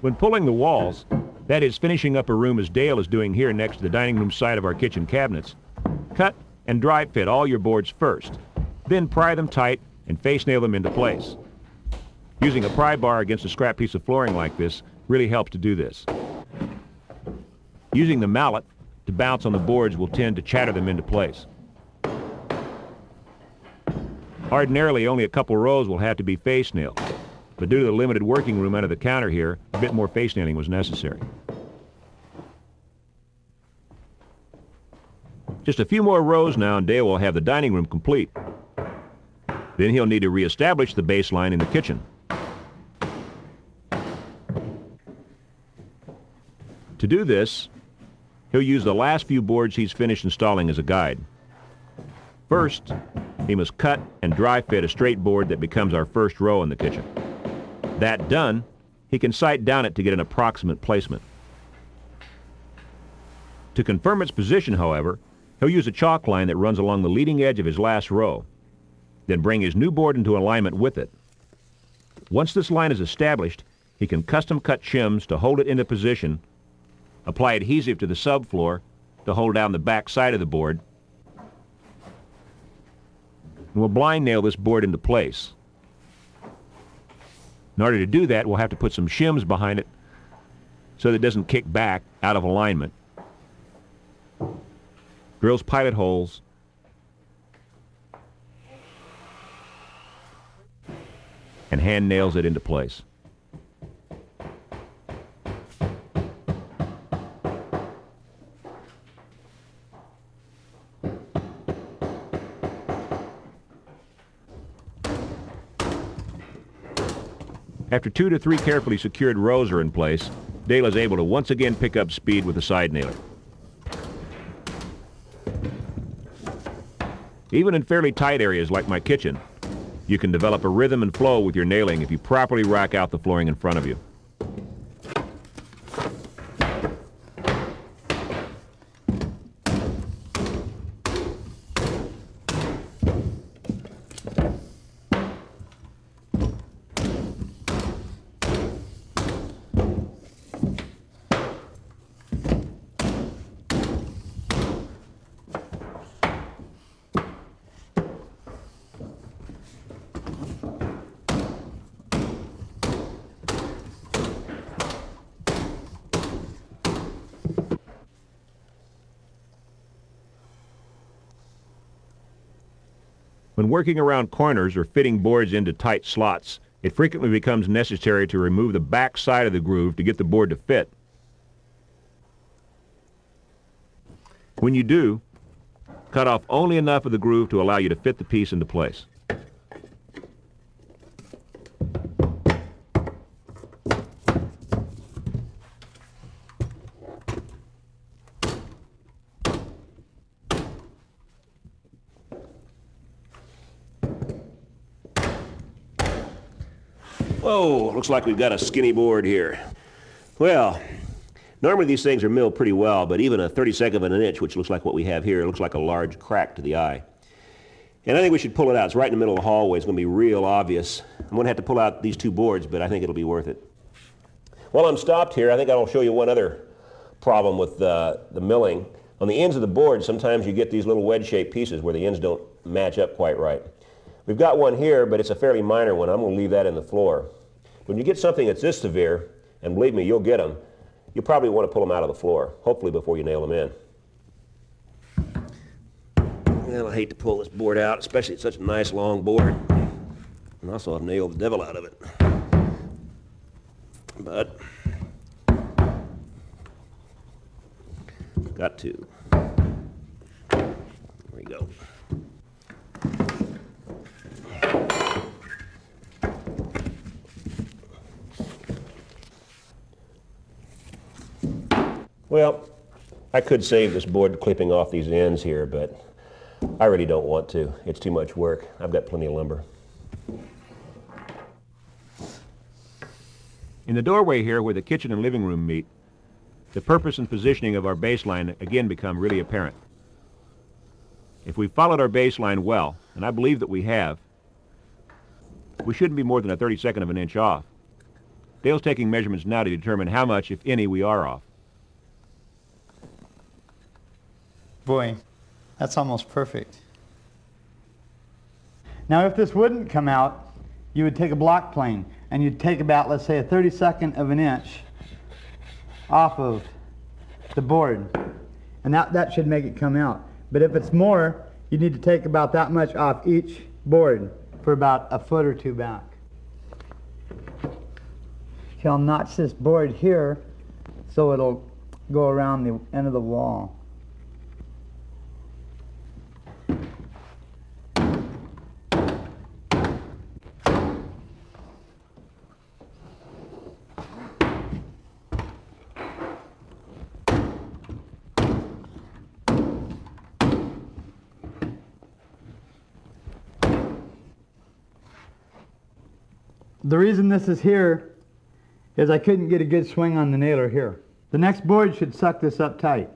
When pulling the walls, that is finishing up a room as Dale is doing here next to the dining room side of our kitchen cabinets, cut and dry fit all your boards first, then pry them tight and face nail them into place. Using a pry bar against a scrap piece of flooring like this really helps to do this. Using the mallet to bounce on the boards will tend to chatter them into place. Ordinarily, only a couple rows will have to be face nailed, but due to the limited working room under the counter here, a bit more face nailing was necessary. Just a few more rows now and Dale will have the dining room complete. Then he'll need to reestablish the baseline in the kitchen. To do this, he'll use the last few boards he's finished installing as a guide. First, he must cut and dry fit a straight board that becomes our first row in the kitchen. That done, he can sight down it to get an approximate placement. To confirm its position, however, he'll use a chalk line that runs along the leading edge of his last row, then bring his new board into alignment with it. Once this line is established, he can custom cut shims to hold it into position, apply adhesive to the subfloor to hold down the back side of the board, and we'll blind nail this board into place. In order to do that, we'll have to put some shims behind it so that it doesn't kick back out of alignment. Drills pilot holes, and hand nails it into place. After 2 to 3 carefully secured rows are in place, Dale is able to once again pick up speed with the side nailer. Even in fairly tight areas like my kitchen, you can develop a rhythm and flow with your nailing if you properly rack out the flooring in front of you. When working around corners or fitting boards into tight slots, it frequently becomes necessary to remove the back side of the groove to get the board to fit. When you do, cut off only enough of the groove to allow you to fit the piece into place. Whoa, looks like we've got a skinny board here. Well, normally these things are milled pretty well, but even a 32nd of an inch, which looks like what we have here, looks like a large crack to the eye. And I think we should pull it out. It's right in the middle of the hallway. It's going to be real obvious. I'm going to have to pull out these 2 boards, but I think it'll be worth it. While I'm stopped here, I think I'll show you one other problem with the milling. On the ends of the board, sometimes you get these little wedge-shaped pieces where the ends don't match up quite right. We've got one here, but it's a fairly minor one. I'm going to leave that in the floor. When you get something that's this severe, and believe me, you'll get them, you'll probably want to pull them out of the floor, hopefully before you nail them in. Well, I hate to pull this board out, especially it's such a nice long board. And also I've nailed the devil out of it. But got to. There we go. Well, I could save this board clipping off these ends here, but I really don't want to. It's too much work. I've got plenty of lumber. In the doorway here where the kitchen and living room meet, the purpose and positioning of our baseline again become really apparent. If we followed our baseline well, and I believe that we have, we shouldn't be more than a 32nd of an inch off. Dale's taking measurements now to determine how much, if any, we are off. Boy, that's almost perfect. Now if this wouldn't come out, you would take a block plane and you'd take about, let's say, a 32nd of an inch off of the board. And that should make it come out. But if it's more, you need to take about that much off each board for about a foot or two back. Okay, I'll notch this board here so it'll go around the end of the wall. The reason this is here is I couldn't get a good swing on the nailer here. The next board should suck this up tight.